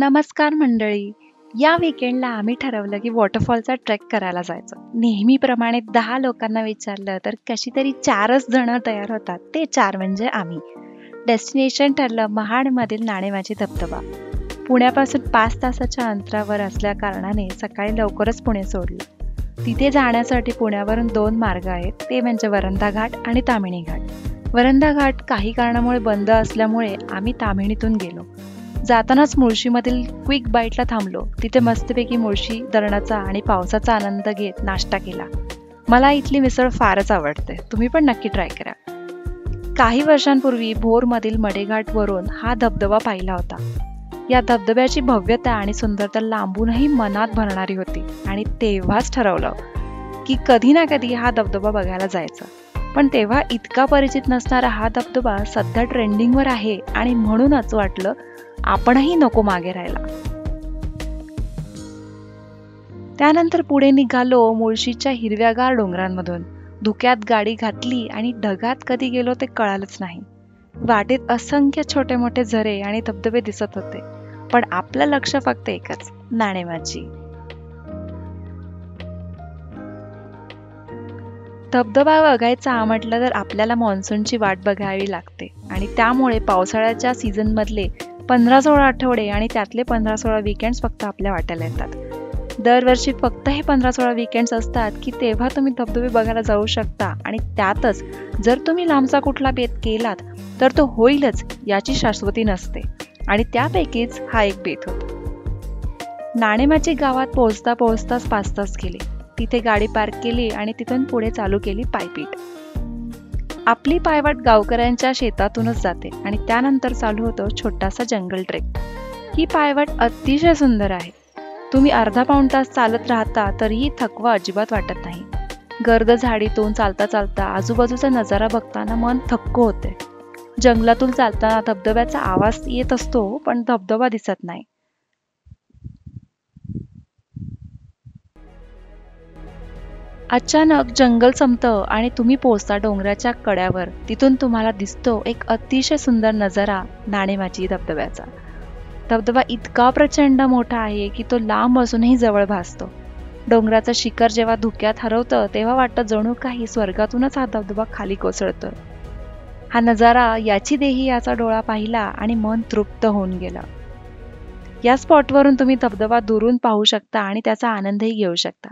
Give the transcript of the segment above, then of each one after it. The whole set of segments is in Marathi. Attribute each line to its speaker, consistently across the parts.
Speaker 1: नमस्कार मंडळी. या वीकेंडला आम्ही ठरवलं की वॉटरफॉलचा ट्रेक करायला जायचं. नेहमीप्रमाणे 10 लोकांना विचारलं तर कशी तरी 4च जण तयार होतात. ते 4 म्हणजे आम्ही. डेस्टिनेशन ठरलं महाडमधील नाणेमाची धबधबा. पुण्यापासून 5 तासाच्या अंतरावर असल्या कारणाने सकाळी लवकरच पुणे सोडलं. तिथे जाण्यासाठी पुण्यावरून 2 मार्ग आहेत. ते म्हणजे वरंधा घाट आणि ताम्हिणी घाट. वरंधा घाट काही कारणामुळे बंद असल्यामुळे आम्ही ताम्हिणीतून गेलो. जातानाच मुळशीमधील क्विक बाईटला थांबलो. तिथे मस्तपैकी मुळशी धरणाचा आणि पावसाचा आनंद घेत नाश्ता केला. मला इथली मिसळ फारच आवडते. तुम्ही पण नक्की ट्राय करा. काही वर्षांपूर्वी भोरमधील मडेघाटवरून हा धबधबा पाहिला होता. या धबधब्याची भव्यता आणि सुंदरता लांबूनही मनात भरणारी होती आणि तेव्हाच ठरवलं की कधी ना कधी हा धबधबा बघायला जायचा. पण तेव्हा इतका परिचित नसणारा हा धबधबा सध्या ट्रेंडिंगवर आहे आणि म्हणूनच वाटलं आपणही नको मागे राहायला. त्यानंतर पुढे निघालो मुळशीच्या हिरव्यागार डोंगरांमधून. धुक्यात गाडी घातली आणि ढगात कधी गेलो ते कळालंच नाही. वाटेत असंख्य छोटे मोठे झरे आणि धबधबे दिसत होते, पण आपलं लक्ष फक्त एकच, नाणेमाची. धबधबा बघायचा म्हटलं तर आपल्याला मान्सूनची वाट बघावी लागते आणि त्यामुळे पावसाळ्याच्या सीझनमधले 15-16 आठवडे आणि त्यातले 15-16 वीकेंड्स फक्त आपल्या वाट्याला येतात. दरवर्षी फक्त हे 15-16 वीकेंड्स असतात की तेव्हा तुम्ही धबधबे बघायला जाऊ शकता आणि त्यातच जर तुम्ही लांबचा कुठला बेत केलात तर तो होईलच याची शाश्वती नसते आणि त्यापैकीच हा एक बेत होता. नाणेमाची गावात पोहोचता पोहोचताच 5 तास गेले. तिथे गाडी पार्क केली आणि तिथून पुढे चालू केली पायपीट. आपली पायवाट गावकऱ्यांच्या शेतातूनच जाते आणि त्यानंतर चालू होतो छोटासा जंगल ट्रेक. ही पायवाट अतिशय सुंदर आहे. तुम्ही अर्धा-पाऊण तास चालत राहता तरीही थकवा अजिबात वाटत नाही. गर्द झाडीतून चालता चालता आजूबाजूचा नजारा बघताना मन थक्क होते. जंगलातून चालताना धबधब्याचा आवाज येत असतो पण धबधबा दिसत नाही. अचानक जंगल संपतं आणि तुम्ही पोहोचता डोंगराच्या कड्यावर. तिथून तुम्हाला दिसतो एक अतिशय सुंदर नजारा, नाणेमाची धबधब्याचा. धबधबा इतका प्रचंड मोठा आहे की तो लांब असूनही जवळ भासतो. डोंगराचं शिखर जेव्हा धुक्यात हरवतं तेव्हा वाटतं जणू काही स्वर्गातूनच हा धबधबा खाली कोसळतोय. हा नजारा याची देही याचा डोळा पाहिला आणि मन तृप्त होऊन गेलं. या स्पॉटवरून तुम्ही धबधबा दुरून पाहू शकता आणि त्याचा आनंदही घेऊ शकता.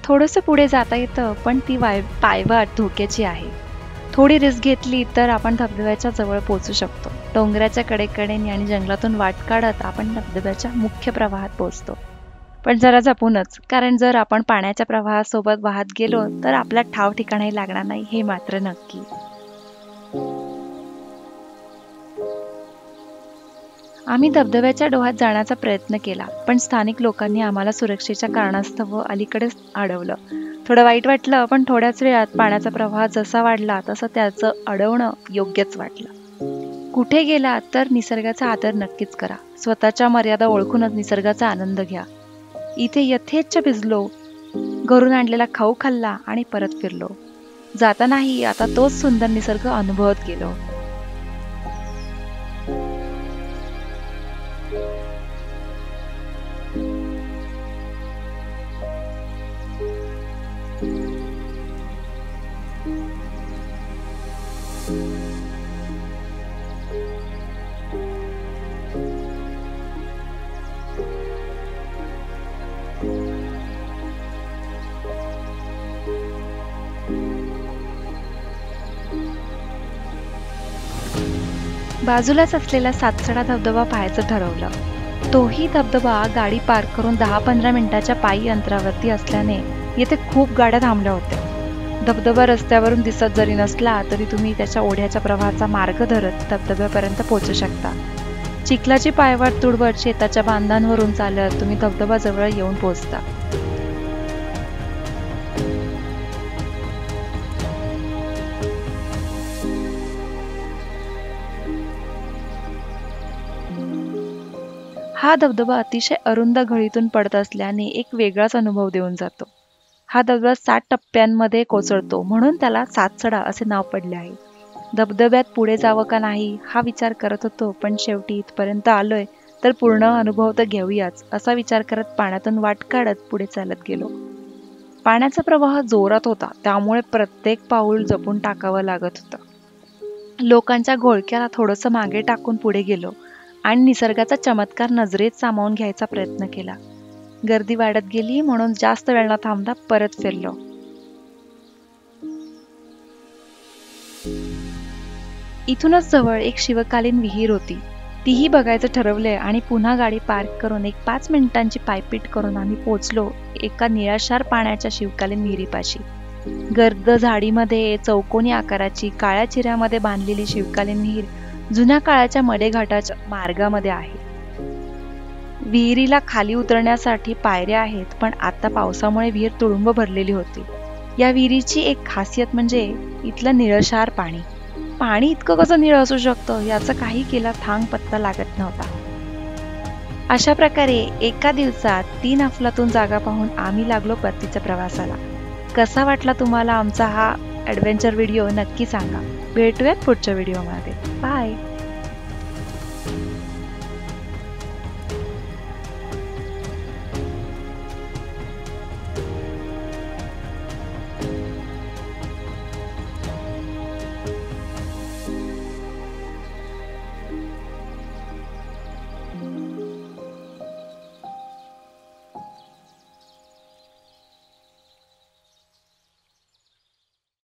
Speaker 1: थोडंसं पुढे जाता येतं पण ती पायवाट धोक्याची आहे. थोडी रिस्क घेतली तर आपण धबधब्याच्या जवळ पोहोचू शकतो. डोंगराच्या कडेकडेने आणि जंगलातून वाट काढत आपण धबधब्याच्या मुख्य प्रवाहात पोहोचतो. पण जरा जपूनच, कारण जर आपण पाण्याच्या प्रवाहासोबत वाहत गेलो तर आपला ठाव ठिकाणाही लागणार नाही हे मात्र नक्की. आम्ही धबधब्याच्या डोहात जाण्याचा प्रयत्न केला पण स्थानिक लोकांनी आम्हाला सुरक्षेच्या कारणास्तव अलीकडेच अडवलं. थोडं वाईट वाटलं पण थोड्याच वेळात पाण्याचा प्रवाह जसा वाढला तसं त्याचं अडवणं योग्यच वाटलं. कुठे गेला तर निसर्गाचा आदर नक्कीच करा. स्वतःच्या मर्यादा ओळखूनच निसर्गाचा आनंद घ्या. इथे यथेच्छ भिजलो, घरून आणलेला खाऊ खाल्ला आणि परत फिरलो. जातानाही आता तोच सुंदर निसर्ग अनुभवत गेलो. बाजूलाच असलेला सातसडा धबधबा पाहायचं ठरवलं. तोही धबधबा गाडी पार्क करून 10-15 मिनिटाच्या पायी अंतरावरती असल्याने येथे खूप गाड्या थांबल्या होत्या. धबधबा रस्त्यावरून दिसत जरी नसला तरी तुम्ही त्याच्या ओढ्याच्या प्रवाहाचा मार्ग धरत धबधब्यापर्यंत पोहोचू शकता. चिखलाची पायवाट तुडवत शेताच्या बांधांवरून चालत तुम्ही धबधबाजवळ येऊन पोहोचता. हा धबधबा अतिशय अरुंद घळीतून पडत असल्याने एक वेगळाच अनुभव देऊन जातो. हा धबधबा 7 टप्प्यांमध्ये कोसळतो म्हणून त्याला सातसडा असे नाव पडले आहे. धबधब्यात पुढे जावं का नाही हा विचार करत होतो, पण शेवटी इथपर्यंत आलोय तर पूर्ण अनुभव तर घेऊयाच असा विचार करत पाण्यातून वाट काढत पुढे चालत गेलो. पाण्याचा प्रवाह जोरात होता, त्यामुळे प्रत्येक पाऊल जपून टाकावं लागत होतं. लोकांच्या घोळक्याला थोडंसं मागे टाकून पुढे गेलो आणि निसर्गाचा चमत्कार नजरेत सामावून घ्यायचा प्रयत्न केला. गर्दी वाढत गेली म्हणून जास्त वेळ न थांबता परत फिरलो. इथूनच जवळ एक शिवकालीन विहीर होती. तीही बघायचं ठरवले आणि पुन्हा गाडी पार्क करून एक 5 मिनिटांची पायपीट करून आम्ही पोहोचलो एका निळाशार पाण्याच्या शिवकालीन विहिरीपाशी. गर्द झाडीमध्ये चौकोनी आकाराची काळ्या चिऱ्यामध्ये बांधलेली शिवकालीन विहीर जुन्या काळाच्या मडेघाटाच्या मार्गामध्ये आहे. विहिरीला खाली उतरण्यासाठी पायऱ्या आहेत, पण आता पावसामुळे विहीर तुडुंब भरलेली होती. या विहिरीची एक खासियत म्हणजे इथलं निळशार पाणी. पाणी इतकं कसं निळ असू शकतं याचा काही केला थांग पत्ता लागत नव्हता. अशा प्रकारे एका दिवसात 3 अफलातून जागा पाहून आम्ही लागलो परतीच्या प्रवासाला. कसा वाटला तुम्हाला आमचा हा ॲडव्हेंचर व्हिडिओ नक्की सांगा. भेटूयात पुढच्या व्हिडिओमध्ये. बाय.